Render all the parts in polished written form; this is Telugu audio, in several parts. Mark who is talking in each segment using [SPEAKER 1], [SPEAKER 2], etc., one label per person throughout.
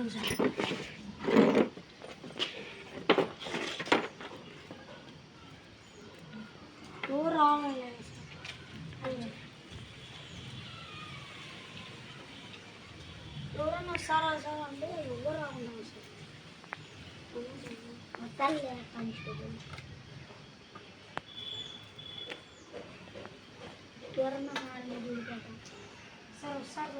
[SPEAKER 1] రావాలి సార్. ఎవరు రావాలి ఎవరన్నా వస్తారా సార్ అంటే ఎవరు రాకుండా సార్ ఎవరన్నా సార్ వస్తారు సార్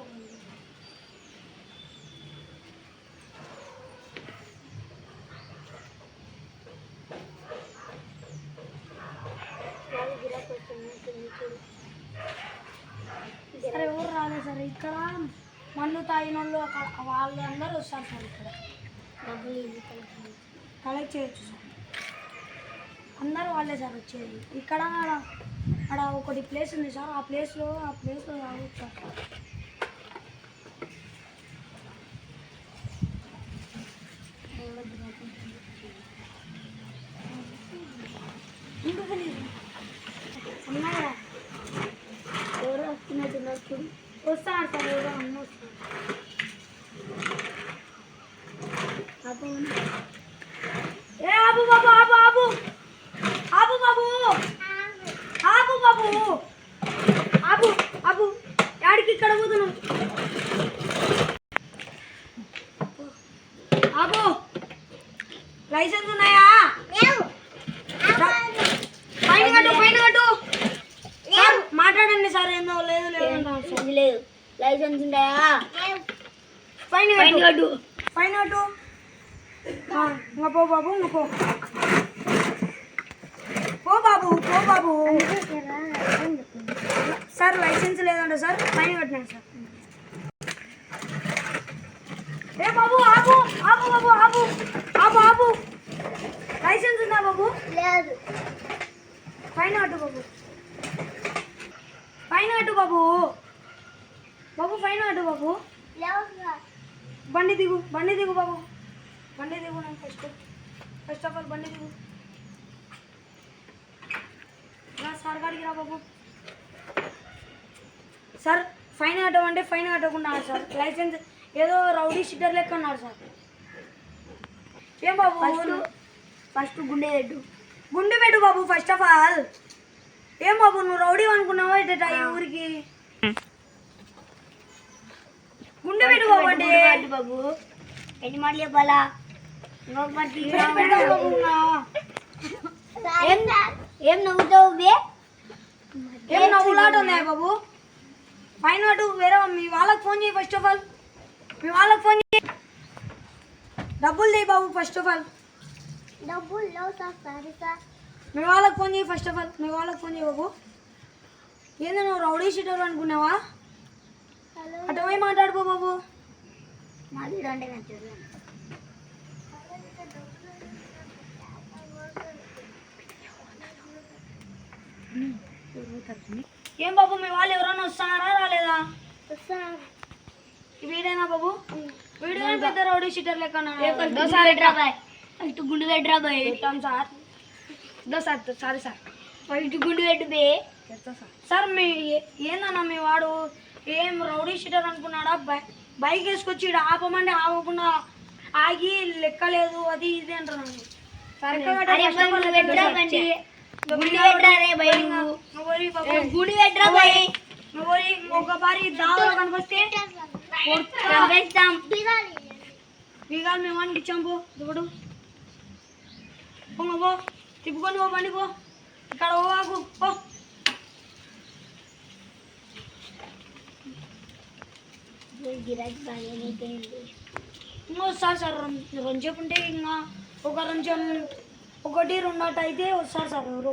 [SPEAKER 1] ఎవరు రాలేదు సార్. ఇక్కడ మందు తాగిన వాళ్ళు వాళ్ళందరూ వస్తారు సార్. ఇక్కడ డబ్బులు కలెక్ట్ చేయొచ్చు సార్. అందరూ వాళ్ళే సార్ వచ్చేది. ఇక్కడ అక్కడ ఒకటి ప్లేస్ ఉంది సార్. ఆ ప్లేస్లో తాగొచ్చు సార్. అన్నారా ఎవరో వస్తున్నట్టు వస్తారు సార్. ఎవరో అన్న వస్తారు. ఏ ఆపు బాబు, ఆపు ఆపు ఆపు బాబు, ఆపు బాబు, ఆపు ఆపు. యాడికి ఇక్కడ పోతున్నావు? ఆపు. లైసెన్స్ ఉన్నాయా? ఫైన్ కట్టు, ఫైన్ కట్టు. సార్ మాట్లాడండి సార్. ఏందో లేదు లేదు లేదు. లైసెన్స్ ఉన్నాయా? ఫైన్ కట్టు, ఫైన్ కట్టు. ఇంకా పో బాబు, ఇంకా పో బాబు, పో బాబు. సార్ లైసెన్స్ లేదంట సార్. ఫైన్ కట్టినాను సార్. ఏ బాబు ఆపు, ఆపు బాబు, ఆపు ఆపు ఆపు. లైసెన్స్ ఉందా బాబు? లేదు. ఫైన్ కట్టు బాబు, ఫైన్ కట్టు బాబు. బాబు ఫైన్ కట్టు బాబు. బండి దిగు, బండి దిగు బాబు, బండి దిగు. నేను ఫస్ట్ ఆఫ్ ఆల్ బండి దిగు. సార్ గారికి రా బాబు. సార్ ఫైన్ కట్టమంటే ఫైన్ కట్టకుండా సార్. లైసెన్స్ ఏదో రౌడీ షీటర్ లెక్క అన్నారు సార్. ఏం బాబు? ఫస్ట్ గుండె పెట్టు, గుండె పెట్టు బాబు ఫస్ట్ ఆఫ్ ఆల్. ఏం బాబు నువ్వు రౌడీ అనుకున్నావా ఎట ఈ ఊరికి? గుండె పెట్టు బాబు. అంటే బాబు ఎన్ని మాటలు చెప్పాలా? ఏం నవ్వుతావు? ఏం నవ్వులాట ఉన్నాయా బాబు? ఫైన్ అటు వేరే మీ వాళ్ళకి ఫోన్ చేయి. ఫస్ట్ ఆఫ్ ఆల్ మీ వాళ్ళకి ఫోన్ చేయి. డబ్బులు చేయి బాబు. ఫస్ట్ ఆఫ్ ఆల్ డబ్బులు లేవు సార్. మీ వాళ్ళకి ఫోన్ చేయి. ఫస్ట్ ఆఫ్ ఆల్ మీ వాళ్ళకి ఫోన్ చేయి బాబు. ఏందో నువ్వు రౌడీ షీటర్ అనుకున్నావా? అటు పోయి మాట్లాడుకో బాబు. ఏం బాబు మీ వాళ్ళు ఎవరైనా వస్తున్నారా రాలేదా? వీడేనా బాబు? వీడియో పెద్ద రౌడీ షీటర్ లెక్క గుండు పెట్టరా బాయ్. Sir sorry sir. ఇటు గుండు పెట్టు బే సార్. మీ ఏందన్నా మీ వాడు ఏం రౌడీ షీటర్ అనుకున్నాడా? బైక్ వేసుకొచ్చి ఇక్కడ ఆపమంటే ఆపకుండా ఆగి లెక్కలేదు అది ఇది అంటున్నాను. ఒకసారి దావలో కనిపిస్తే బీగాలు మేము వానికి ఇచ్చాం. పో దుప్పుడు పో, తిప్పుకొని పో బండి పో. ఇక్కడ ఓవాకు పో. వస్తారు సార్. రంజపు ఉంటే ఇంకా ఒక రంజం ఒకటి రెండోటి అయితే వస్తారు సార్. ఎవరో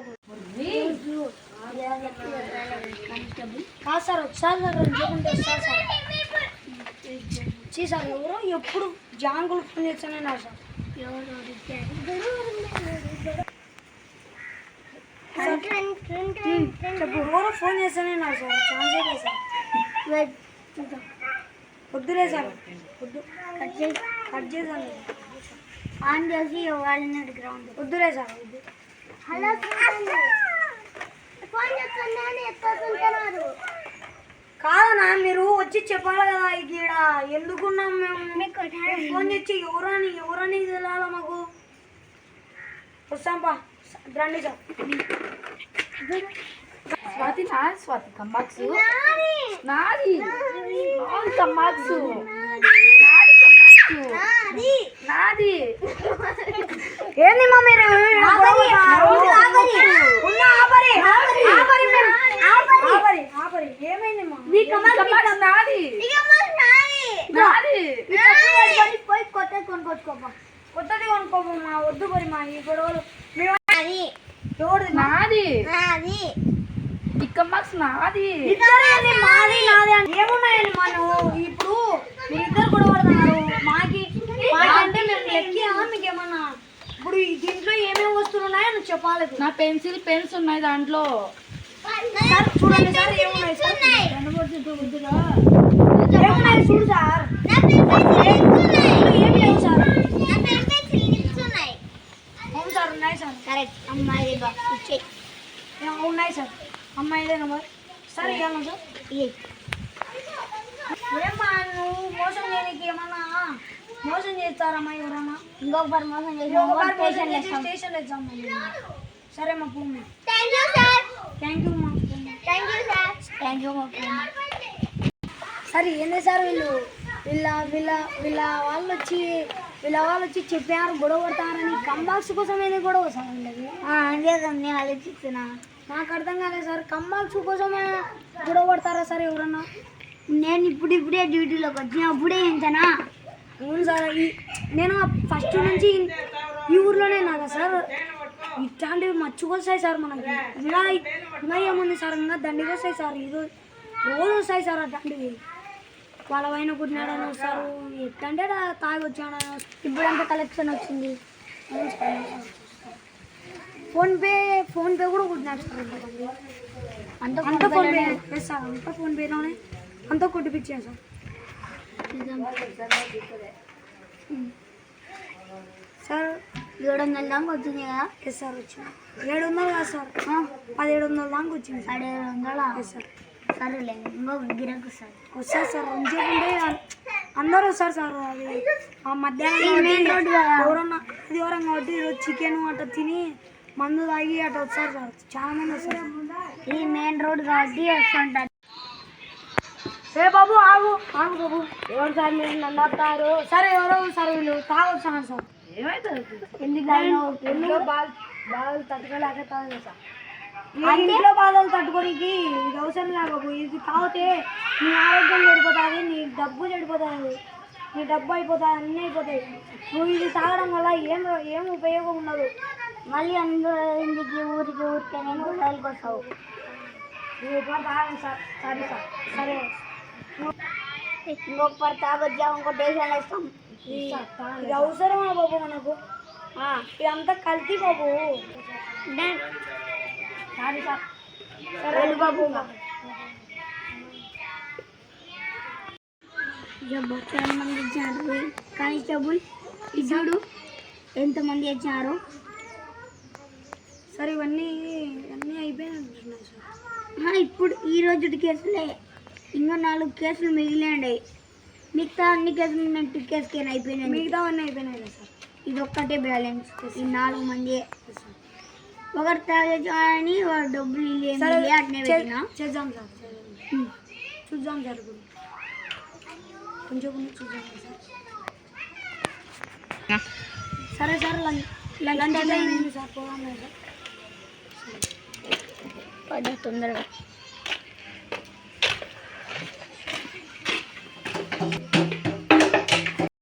[SPEAKER 1] కాదు సార్ ఒకసారి సార్ రంజపు ఉంటే వస్తారు సార్. చీ సార్ ఎవరో ఎప్పుడు జాంగులు ఫోన్ చేస్తూనే ఉన్నారు సార్. చెప్పు ఎవరో ఫోన్ చేస్తూనే ఉన్నారు సార్. ఛాన్స్ లేదు సార్. వద్దులే సార్, వద్దు. కట్ చేసాను ఆన్ చేసి వాళ్ళని గ్రౌండ్. వద్దులే సార్ వద్దు. హలో ఫోన్ చేస్తున్నాను ఎత్తుకుంటున్నారు. కాదన్నా మీరు వచ్చి చెప్పాలి కదా ఇక్కడ ఎందుకున్నాం మేము ఫోన్ చేసి ఎవరని తెలియాలా మాకు వస్తాంపా రండి సార్
[SPEAKER 2] స్వాతి స్వాతి కమ్మాక్సు నాది కమ్మాక్సు నాది
[SPEAKER 1] ఏంది మా మీరు ఏమైంది పోయి కొత్తది కొనుక్కొచ్చుకోపా కొత్తది కొనుక్కోపమ్మా వద్దు మరి మా ఈ గొడవలు
[SPEAKER 2] నాది కమ్మాక్స్ నాది
[SPEAKER 1] ఏమున్నాయండి మనం ఇప్పుడు మీరిద్దరు గొడవ పడుతున్నారు మాకంటే మేము లెక్కియా మీకేమన్నా ఇప్పుడు దీంట్లో ఏమేమి వస్తువులు ఉన్నాయో నువ్వు చెప్పాలి
[SPEAKER 2] నా పెన్సిల్ పెన్స్ ఉన్నాయి దాంట్లో
[SPEAKER 1] సార్ చూడండి సార్ ఏమున్నాయి సార్ ఏమున్నాయి చూడు సార్ ఏమి లేవు సార్ అవును సార్ ఉన్నాయి సార్
[SPEAKER 3] కరెక్ట్ అమ్మాయి
[SPEAKER 1] ఉన్నాయి సార్ అమ్మాయిదేనా మరి సార్ ఇవ్వాలా సార్ ఏమ్మా నువ్వు మోసం చేయడానికి ఏమన్నా మోసం చేస్తారమ్మా ఎవరన్నా
[SPEAKER 3] ఇంకొకరు మోసం
[SPEAKER 1] స్టేషన్ ఎగ్జామ్ సరే మా భూమి
[SPEAKER 3] thank you sir
[SPEAKER 1] thank you మా
[SPEAKER 3] thank you sir thank you
[SPEAKER 1] సరే ఏంది సార్ వీళ్ళ వాళ్ళు వచ్చి చెప్పారు గొడవ పడతారని కంబాక్స్ కోసం ఏది గొడవ సార్ వీళ్ళది
[SPEAKER 3] అదే నేను ఆలోచిస్తున్నా
[SPEAKER 1] నాకు అర్థం కాలేదు సార్ కంబాక్స్ కోసమే గొడవ పడతారా సార్ ఎవరన్నా
[SPEAKER 3] నేను ఇప్పుడే డ్యూటీలోకి వచ్చిన అప్పుడే ఇంతనా
[SPEAKER 1] అవును సార్ నేను ఫస్ట్ నుంచి ఈ ఊర్లోనే నాగా సార్ ఇట్లాంటివి మర్చిపోతాయి సార్ మనకి ఇంకా ఏముంది సార్ ఇంకా దండిగా వస్తాయి సార్ ఇది రోజు వస్తాయి సార్ అట్లాంటివి వాళ్ళ పైన కుట్టినాడని వస్తారు ఎట్లంటే తాగి వచ్చాడని
[SPEAKER 3] ఇప్పుడు అంత కలెక్షన్ వచ్చింది
[SPEAKER 1] ఫోన్పే కూడా కుట్టినాడు సార్ అంత ఫోన్పే సార్ అంతా ఫోన్పేలోనే అంతా కొట్టిపించాను సార్ సార్
[SPEAKER 3] 700 దాకా వచ్చింది కదా
[SPEAKER 1] ఎస్ సార్ వచ్చింది 700 కాదు సార్ 1700 దాకా వచ్చింది సార్
[SPEAKER 3] 700
[SPEAKER 1] ఎస్ సార్
[SPEAKER 3] సరేలే ఇంకొక గిరాకు సార్
[SPEAKER 1] వస్తారు సార్ ఉంచేకుంటే అందరూ వస్తారు సార్ అది ఆ మధ్యాహ్నం
[SPEAKER 3] మెయిన్ రోడ్ కదా
[SPEAKER 1] ఎవరన్నా కాబట్టి ఈరోజు చికెన్ అట్లా తిని మందు తాగి అట్లా వస్తారు సార్ చాలా మంది వస్తారు
[SPEAKER 3] ఈ మెయిన్ రోడ్ కాబట్టి వస్తుంటారు
[SPEAKER 1] ఏ బాబు ఆగు బాబు ఎవరు సార్ మీరు నన్ను వస్తారు సరే ఎవరో సార్ వీళ్ళు తాగొచ్చాను సార్
[SPEAKER 3] ఎందుకు
[SPEAKER 1] బాధలు తట్టుకోలేక తాగు సార్ ఇంట్లో బాధలు తట్టుకోనికి ఇది అవసరం లేకపో ఇది తాగితే నీ ఆరోగ్యం చెడిపోతుంది నీ డబ్బు చెడిపోతుంది నీ డబ్బు అయిపోతుంది అన్నీ అయిపోతాయి నువ్వు ఇది తాగడం వల్ల ఏం ఉపయోగం ఉండదు
[SPEAKER 3] మళ్ళీ అందరూ ఇంటికి ఊరికి నేను గొడవలకి వస్తావు
[SPEAKER 1] నువ్వు ఎప్పుడు తాగండి సార్ సరే సార్ సరే
[SPEAKER 3] ఇంకొకరు తాగొచ్చా ఇంకో టేషన్ వేస్తాం
[SPEAKER 1] ఇది అవసరమా బాబు మనకు ఇదంతా కల్తీ బాబు సారీ సార్ సరే బాబు
[SPEAKER 3] చాలా మంది ఇచ్చారు కానిస్టేబుల్ ఇచ్చాడు ఎంతమంది ఇచ్చారు
[SPEAKER 1] సార్ ఇవన్నీ అయిపోయినాయి సార్
[SPEAKER 3] ఇప్పుడు ఈ రోజు కేసులే ఇంకా 4 కేసులు మిగిలినాయి మిగతా అన్ని కేసులు నేను 2 కేసుకేనా అయిపోయినాయి
[SPEAKER 1] మిగతావన్నీ అయిపోయినాయి కదా సార్
[SPEAKER 3] ఇది ఒక్కటే బ్యాలెన్స్ ఈ 4 మంది ఒకరు తాగని వాడు డబ్బులు అట్నే పెట్టినా
[SPEAKER 1] చేద్దాం సార్ చూద్దాం సార్ ఇప్పుడు కొంచెం చూద్దాం సార్ సరే సార్ లంచ్ అయింది సార్ పోదాం సార్
[SPEAKER 3] తొందరగా